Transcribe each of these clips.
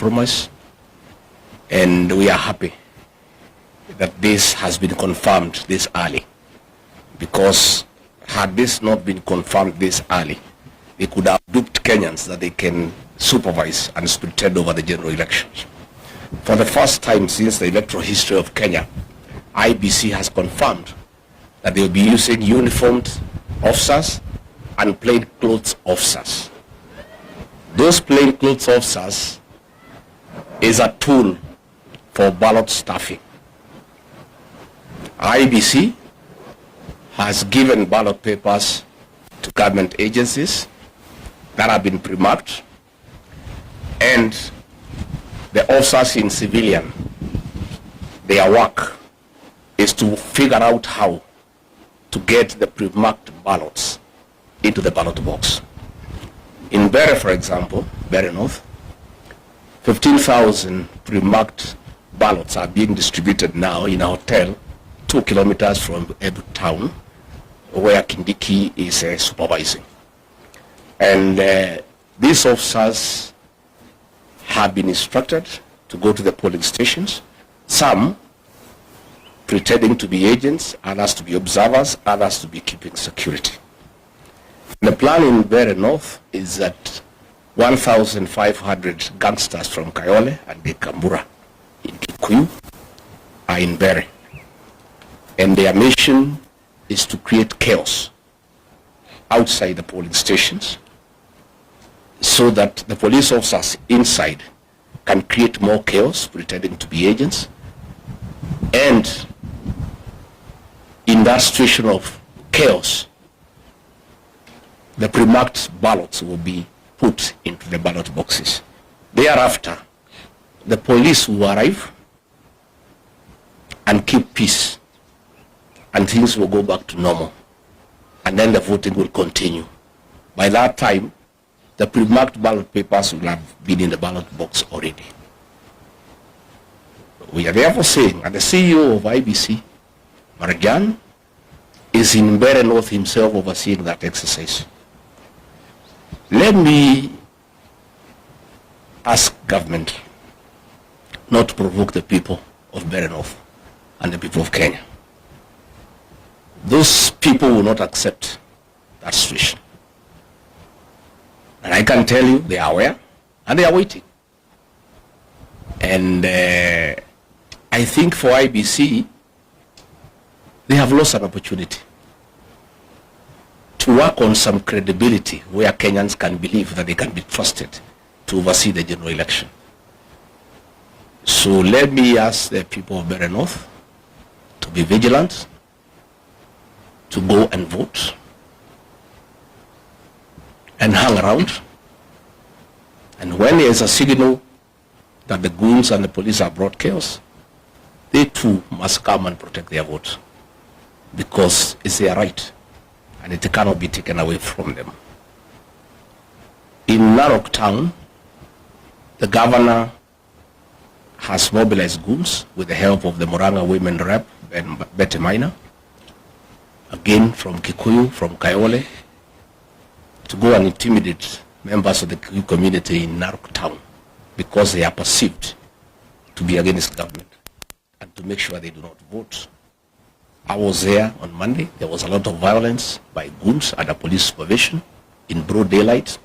compromise, and we are happy that this has been confirmed this early, because had this not been confirmed this early, they could have duped Kenyans that they can supervise and superintend over the general elections. For the first time since the electoral history of Kenya, IBC has confirmed that they will be using uniformed officers and plainclothes officers. Those plainclothes officers is a tool for ballot stuffing. IBC has given ballot papers to government agencies that have been pre-marked, and the officers in civilian, their work is to figure out how to get the pre-marked ballots into the ballot box. In Mbere, for example, Mbere North, 15,000 pre-marked ballots are being distributed now in a hotel 2 kilometers from Ebu town, where Kindiki is supervising. And these officers have been instructed to go to the polling stations, some pretending to be agents, others to be observers, others to be keeping security. The plan in Mbere North is that 1,500 gangsters from Khalwale and Kambura in Kikuyu are in Mbere. And their mission is to create chaos outside the polling stations, so that the police officers inside can create more chaos, pretending to be agents. And in that situation of chaos, the pre-marked ballots will be put into the ballot boxes. Thereafter, the police will arrive and keep peace, and things will go back to normal. And then the voting will continue. By that time, the pre-marked ballot papers will have been in the ballot box already. We are therefore saying, and the CEO of IBC, Marajan, is in Mbere North himself overseeing that exercise. Let me ask government not to provoke the people of Mbere North and the people of Kenya. Those people will not accept that situation. And I can tell you they are aware and they are waiting. And I think for IBC, they have lost an opportunity to work on some credibility where Kenyans can believe that they can be trusted to oversee the general election. So let me ask the people of Mbere North to be vigilant, to go and vote, and hang around. And when there is a signal that the goons and the police have brought chaos, they too must come and protect their vote, because it's their right and it cannot be taken away from them. In Narok town, the governor has mobilized goons with the help of the Muranga women rep, Betty Minor, again from Kikuyu, from Khalwale, to go and intimidate members of the Kikuyu community in Narok town, because they are perceived to be against government, and to make sure they do not vote. I was there on Monday. There was a lot of violence by goons under police supervision in broad daylight.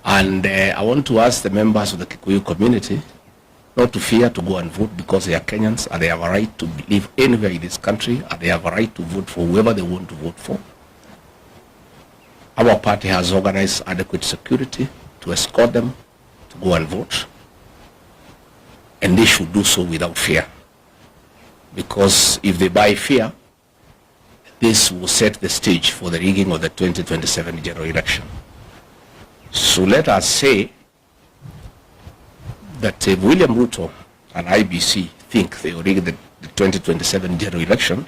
And I want to ask the members of the Kikuyu community not to fear to go and vote, because they are Kenyans and they have a right to live anywhere in this country, and they have a right to vote for whoever they want to vote for. Our party has organized adequate security to escort them to go and vote, and they should do so without fear, because if they buy fear, this will set the stage for the rigging of the 2027 general election. So let us say that if William Ruto and IBC think they will rig the 2027 general election,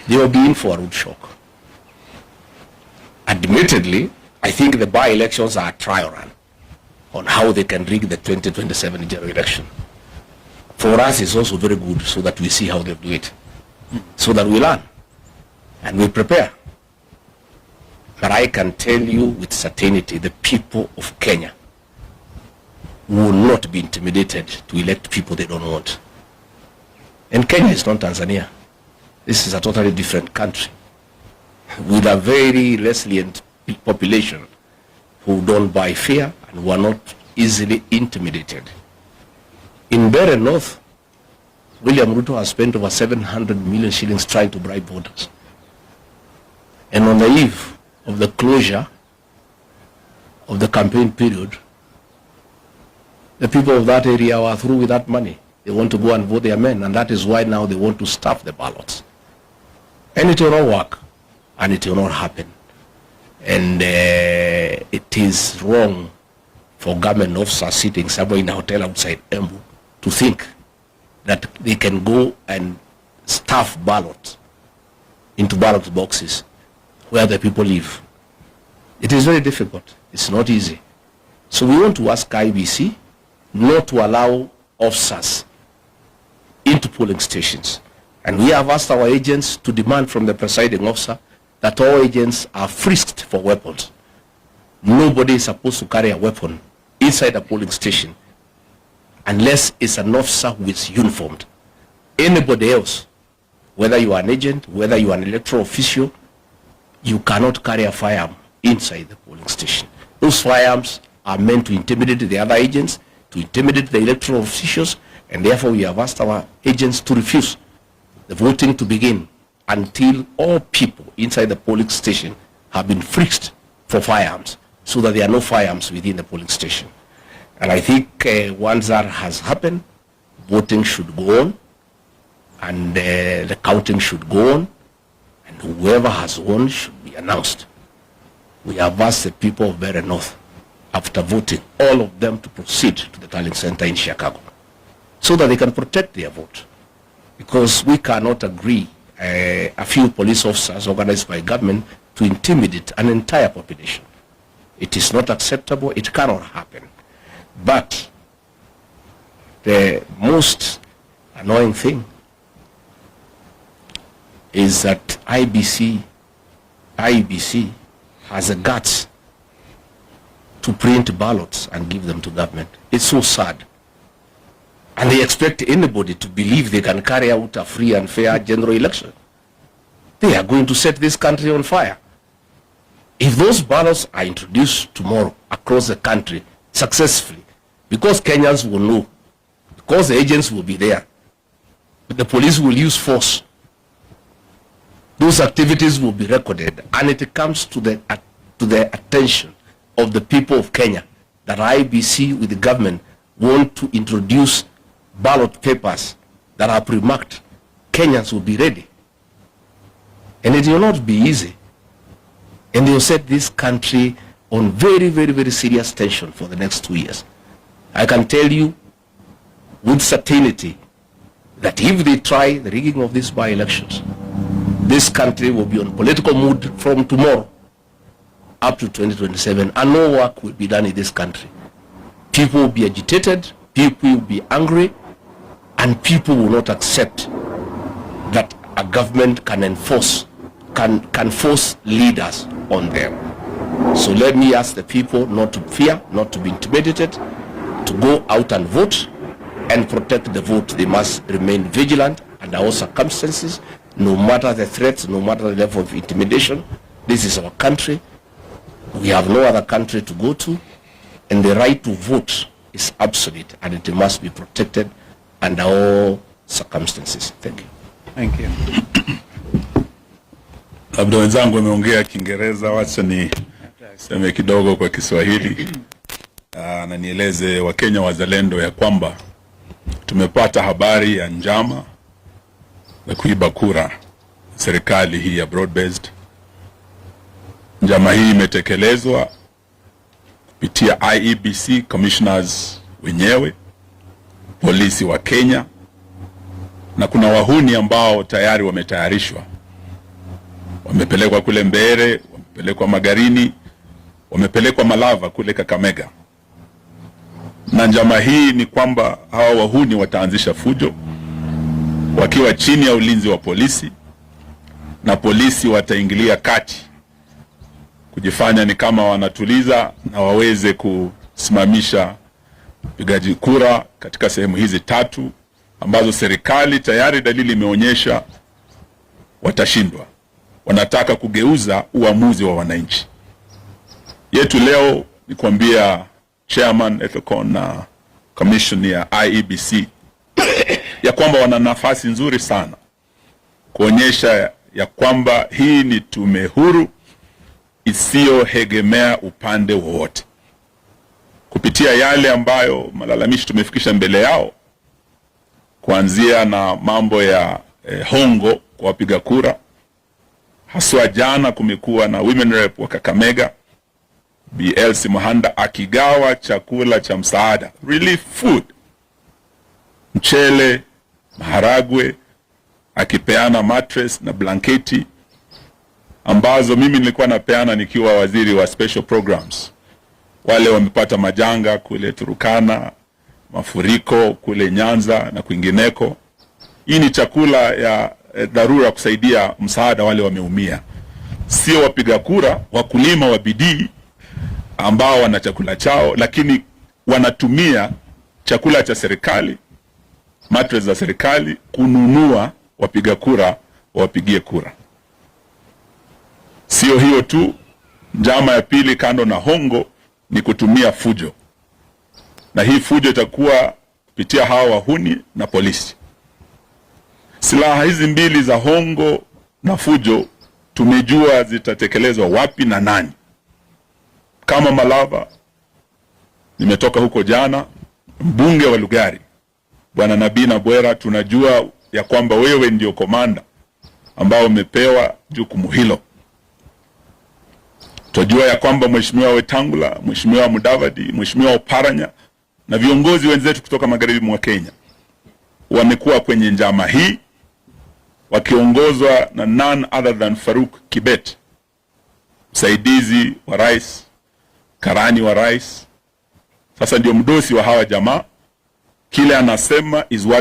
they will be in for a rude shock. Admittedly, I think the by-elections are a trial run on how they can rig the 2027 general election. For us, it's also very good, so that we see how they do it, so that we learn and we prepare. But I can tell you with certainty, the people of Kenya will not be intimidated to elect people they don't want. And Kenya is not Tanzania. This is a totally different country with a very resilient population who don't buy fear and who are not easily intimidated. In Mbere North, William Ruto has spent over 700 million shillings trying to bribe voters. And on the eve of the closure of the campaign period, the people of that area are through with that money. They want to go and vote their men, and that is why now they want to stuff the ballots. And it will not work, and it will not happen. And it is wrong for government officers sitting somewhere in a hotel outside Embu to think that they can go and stuff ballots into ballot boxes where the people live. It is very difficult. It's not easy. So we want to ask IBC not to allow officers into polling stations. And we have asked our agents to demand from the presiding officer that all agents are frisked for weapons. Nobody is supposed to carry a weapon inside a polling station unless it's an officer who is uniformed. Anybody else, whether you are an agent, whether you are an electoral official, you cannot carry a firearm inside the polling station. Those firearms are meant to intimidate the other agents, to intimidate the electoral officials, and therefore we have asked our agents to refuse the voting to begin until all people inside the polling station have been frisked for firearms, so that there are no firearms within the polling station. And I think once that has happened, voting should go on, and the counting should go on, and whoever has won should be announced. We have asked the people of Mbere North, after voting, all of them to proceed to the tallying center in Chicago, so that they can protect their vote. Because we cannot agree a few police officers organized by government to intimidate an entire population. It is not acceptable. It cannot happen. But the most annoying thing is that IBC has the guts to print ballots and give them to government. It's so sad. And they expect anybody to believe they can carry out a free and fair general election. They are going to set this country on fire. If those ballots are introduced tomorrow across the country successfully, because Kenyans will know, because the agents will be there, the police will use force, those activities will be recorded, and it comes to the attention of the people of Kenya that IBC with the government want to introduce ballot papers that are pre-marked, Kenyans will be ready. And it will not be easy. And they will set this country on very, very, very serious tension for the next 2 years. I can tell you with certainty that if they try the rigging of these by-elections, this country will be on political mood from tomorrow up to 2027, and no work will be done in this country. People will be agitated, people will be angry, and people will not accept that a government can enforce, can force leaders on them. So let me ask the people not to fear, not to be intimidated, to go out and vote and protect the vote. They must remain vigilant under all circumstances, no matter the threats, no matter the level of intimidation. This is our country. We have no other country to go to, and the right to vote is absolute, and it must be protected under all circumstances. Thank you. Thank you. Labda wenzangu wameongea Kiingereza, wacha ni seme kidogo kwa Kiswahili. Na nieleze Wakenya wazalendo ya kwamba tumepata habari ya njama ya kuiba kura serikali hii ya broad based. Njama hii imetekelezwa kupitia IEBC commissioners wenyewe, polisi wa Kenya, na kuna wahuni ambao tayari wametayarishwa. Wamepelekwa kule Mbere, wamepelekwa Magarini, wamepelekwa Malava kule Kakamega. Na njama hii ni kwamba hawa wahuni wataanzisha fujo wakiwa chini ya ulinzi wa polisi, na polisi wataingilia kati kujifanya ni kama wanatuliza na waweze kusimamisha upigaji kura katika sehemu hizi tatu ambazo serikali tayari dalili imeonyesha watashindwa. Wanataka kugeuza uamuzi wa wananchi. Yetu leo ni kuambia Chairman Ethical na Commission ya IEBC ya kwamba wana nafasi nzuri sana kuonyesha ya kwamba hii ni tume huru isiyoegemea upande wowote. Kupitia yale ambayo malalamishi tumefikisha mbele yao, kuanzia na mambo ya hongo kwa wapiga kura. Haswa jana kumekuwa na women rep wa Kakamega, BLC Mohanda, akigawa chakula cha msaada, relief food, mchele, maharagwe, akipeana mattress na blanketi ambazo mimi nilikuwa napeana nikiwa waziri wa special programs. Wale wamepata majanga kule Turukana, mafuriko kule Nyanza na kwingineko. Hii ni chakula ya dharura kusaidia msaada wale wameumia. Sio wapiga kura, wakulima wa bidii ambao wana chakula chao, lakini wanatumia chakula cha serikali, mattress za serikali, kununua wapiga kura wapigie kura. Sio hiyo tu, njama ya pili kando na hongo ni kutumia fujo. Na hii fujo itakuwa kupitia hawa wahuni na polisi. Silaha hizi mbili za hongo na fujo tumejua zitatekelezwa wapi na nani. Kama Malava, nimetoka huko jana, mbunge wa Lugari Bwana Nabina Bwera, tunajua ya kwamba wewe ndio komanda ambao umepewa jukumu hilo. Tunajua ya kwamba Mheshimiwa Wetangula, Mheshimiwa Mudavadi, Mheshimiwa Oparanya na viongozi wenzetu kutoka magharibi mwa Kenya wamekuwa kwenye njama hii wakiongozwa na none other than Faruk Kibet, msaidizi wa rais, karani wa rais. Sasa ndio mdosi wa hawa jamaa. Kile anasema is what